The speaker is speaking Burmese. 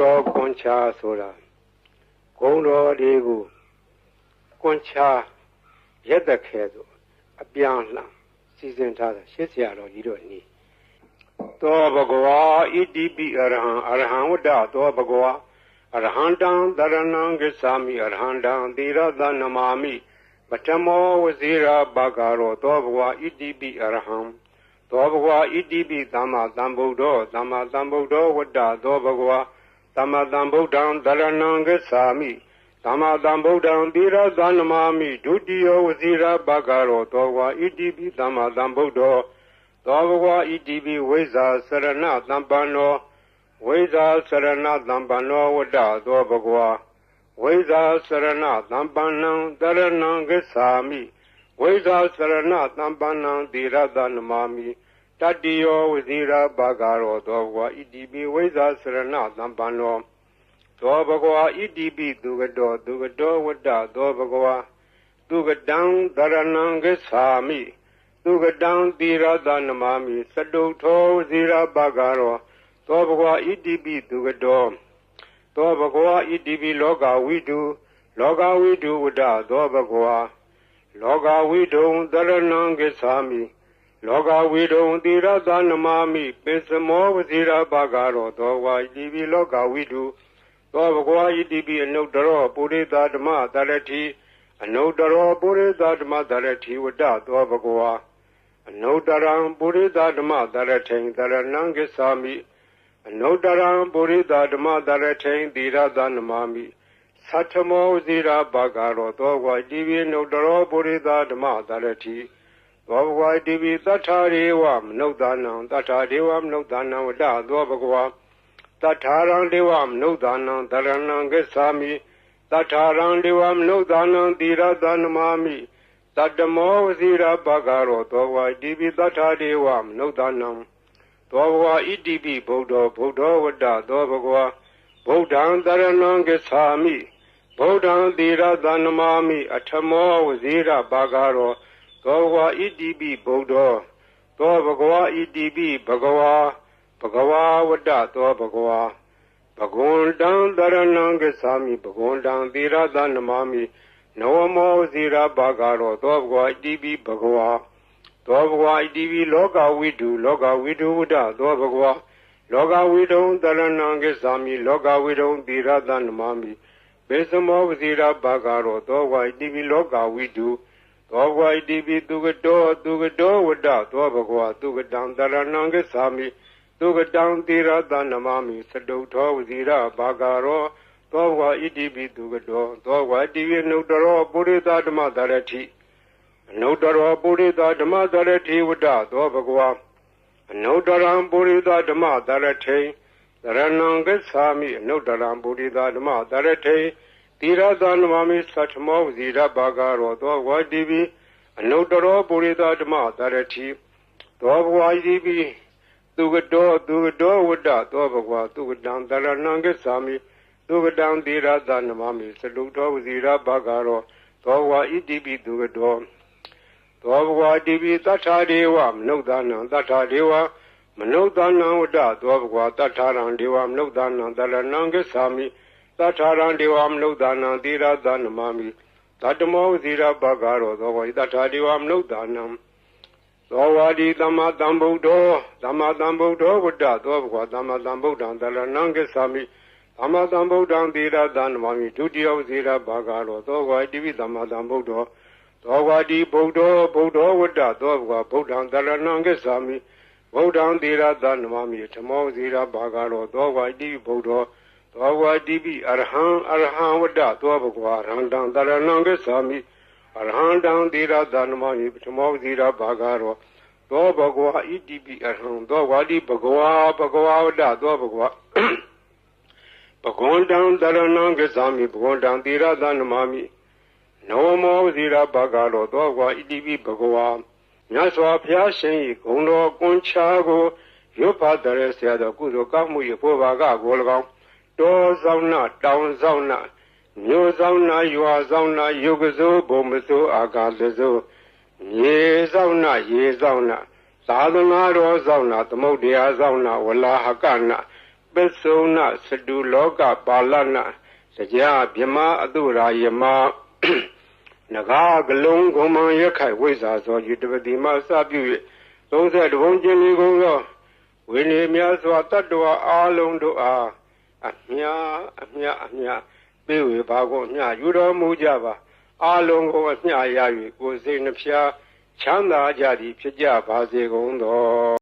တော်ကွန်ချာဆိုတာဂုံတော်တွေကိုကွန်ချာရက်သက်ခဲဆိုအပြန်လှန်စီစဉ်ထားတာရှစ်ဆရာတော်ကြီးတို့နီးသောဘဂဝါဣတိပိအရဟံဝတ္တသောဘဂဝါအရဟံတံတရဏံဂစ္ဆာမိအရဟံတံသီရသနမာမိပထမောဝဇိရာဘဂရောသောဘဂဝါဣတိပိအရဟံသောဘဂဝါဣတိပိသမ္မာသမ္ဗုဒ္ဓောသမ္မာသမ္ဗုဒ္ဓောဝတ္တသောဘဂဝါသမ္မာသမ္ဗုဒ္ဓံတရဏံဂစ္ဆာမိသမ္မာသမ္ဗုဒ္ဓံသီရသနမာမိဒုတိယဝဇိရာဘဂရောသောဘဂဝါဣတိပိသမ္မာသမ္ဗုဒ္ဓောသောဘဂဝါဣတိပိဝိဇ္ဇာစရဏသမ္ပန္နောဝိဇ္ဇာစရဏသမ္ပန္နောဝတ္တသောဘဂဝါဝိဇ္ဇာစရဏသမ္ပန္နံတရဏံဂစ္ဆာမိဝိဇ္ဇာစရဏသမ္ပန္နံသီရသနမာမိတတိယောဝဇိရာဘဂရောသောဘဂဝါဣတိပိဝိဇ္ဇာစရဏသမ္ပန္နောသောဘဂဝါဣတိပိသူကတောဝတ္တသောဘဂဝါသူကတံတရဏံဂစ္ဆာမိသူကတံသီရသနမာမိစတုထောဝဇိရာဘဂရောသောဘဂဝါဣတိပိသူကတောသောဘဂဝါဣတိပိလောကဝိတုဝတ္တသောဘဂဝါလောကဝိတုံတရဏံဂစ္ဆာမိလောကဝိတုံသီရသနမာမိပိစမောဝဇိရာဘဂရောသောဘဂဝါဣတိပိလောကဝိတုသောဘဂဝါဣတိပိအနုတ္တရောပုရိသဓမ္မတရတိအနုတ္တရောပုရိသဓမ္မတရတိဝတ္တသောဘဂဝါအနုတ္တရံပုရိသဓမ္မတရထိန်တရဏံဂစ္ဆာမိအနုတ္တရံပုရိသဓမ္မတရထိန်သီရသနမာမိသတ္ထမောဝဇိရာဘဂရောသောဘဂဝါဣတိပိအနုတ္တရောပုရိသဓမ္မတရတိသောဘဂဝါဣတိပိသတ္ထာရေဝမနုဿာနံသတ္ထာဒေဝမနုဿာနံဝတ္တသောဘဂဝါတထာရံဒေဝမနုဿာနံတရဏံဂစ္ဆာမိတထာရံဒေဝမနုဿာနံသီရသနမာမိတတ္တမောဝဇိရာဘဂရောသောဘဂဝါဣတိပိတထာဒေဝမနုဿာနံသောဘဂဝါဣတိပိဗုဒ္ဓောဝတ္တသောဘဂဝါဗုဒ္ဓံတရဏံဂစ္ဆာမိဗုဒ္ဓံသီရသနမာမိအထမောဝဇိရာဘဂရောသောဘဂဝါဣတိပိဗုဒ္ဓောသောဘဂဝါဣတိပိဘဂဝါဝတ္တသောဘဂဝါဘဂဝန္တံတရဏံဂစ္ဆာမိဘဂဝန္တံသီရသနမာမိနဝမောဇိရာဘဂရောသောဘဂဝါဣတိပိဘဂဝါသောဘဂဝါဣတိပိလောကဝိတုဝတ္တသောဘဂဝါလောကဝိတုံတရဏံဂစ္ဆာမိလောကဝိတုံသီရသနမာမိဘေသမောဇိရာဘဂရောသောဘဂဝါဣတိပိလောကဝိတုသောဘဂဝါဣတိပိသူကတောဝတ္တသောဘဂဝါသူကတံတရဏံဂစ္ဆာမိသူကတံသီရသနမာမိစတုထောဝဇိရာဘဂရောသောဘဂဝါဣတိပိသူကတောသောဘဂဝါဣတိပိနုတ္တရောပုရိသဓမ္မတရတိအနုတ္တရောပုရိသဓမ္မတရတိဝတ္တသောဘဂဝါအနုတ္တရံပုရိသဓမ္မတရထိန်တရဏံဂစ္ဆာမိအနုတ္တရံပုရိသဓမ္မတရထိန်သီရသနမာမိသတ္ထမောဝဇိရာဘဂရောသောဘဂဝါဣတိပိအနုတ္တရောပုရိသဓမ္မတရတိသောဘဂဝါဣတိပိသူကတောဝတ္တသောဘဂဝါသူကတံတရဏံဂစ္ဆာမိသူကတံသီရသနမာမိစတုထောဝဇိရာဘဂရောသောဘဂဝါဣတိပိသူကတောသောဘဂဝါဣတိပိတထာဒေဝမနုဿာနံတထာဒေဝမနုဿာနံဝတ္တသောဘဂဝါတထာရံဒေဝမနုဿာနံတရဏံဂစ္ဆာမိတထာရံဒေဝမနုဿာနံသီရသနမာမိတတ္တမောဝဇိရာဘဂရောသောဘဂဝါတထာဒေဝမနုဿာနံသောဝါဒီသမ္မာသမ္ဗုဒ္ဓောဝတ္တသောဘဂဝါသမ္မာသမ္ဗုဒ္ဓံတရဏံဂစ္ဆာမိသမ္မာသမ္ဗုဒ္ဓံသီရသနမာမိဒုတိယဝဇိရာဘဂရောသောဘဂဝါဣတိပိသမ္မာသမ္ဗုဒ္ဓောသောဘဂဝါတိဗုဒ္ဓောဝတ္တသောဘဂဝါဗုဒ္ဓံတရဏံဂစ္ဆာမိဗုဒ္ဓံသီရသနမာမိဓမ္မောဝဇိရာဘဂရောသောဘဂဝါဣတိပိဗုဒ္ဓောသောဘဂဝါဣတိပိအရဟံဝတ္တသောဘဂဝါအရဟံတံတရဏံဂစ္ဆာမိအရဟံတံသီရသနမာမိဓမ္မောဝဇိရာဘဂရောသောဘဂဝါဣတိပိအရဟံသောဝါတိဘဂဝါဝတ္တသောဘဂဝါဘဂဝန္တံတရဏံဂစ္ဆာမိဘဂဝန္တံသီရသနမာမိနဝမောဝဇိရာဘဂရောသောဘဂဝါဣတိပိဘဂဝါမြတ်စွာဘုရားရှင်၏ဂုဏ်တော်ကွန်ချာကိုရွတ်ဖတ်တဲ့ဆရာတော်ကုသိုလ်ကောင်းမှု၏ဘုရားကကို၎င်းတောဆောင်နာတောင်ဆောင်နာမြို့ဆောင်နာရွာဆောင်နာယုဂဇိုးဘုံမစိုးအာကာသဇိုးရေဆောင်နာသာသနာတော်ဆောင်နာသမုဒ္ဒရာဆောင်နာဝလာဟကနာ ပစ္စုံနာစတုလောကပါဠနာတရားမြမအတုရာယမနဂါကလုံးဂုံမံရခိုင်ဝိဇာသောယတပတိမစပြု၍30ဘုံကျင်လီကုန်သောဝိနည်းများစွာတတ္တဝါအားလုံးတို့အားအမြပေးဝေပါကုန်အမြယူတော်မူကြပါအားလုံးကိုအမြရ၍ကိုယ်စိတ်နှဖျားချမ်းသာကြသည်ဖြစ်ကြပါစေကုန်သော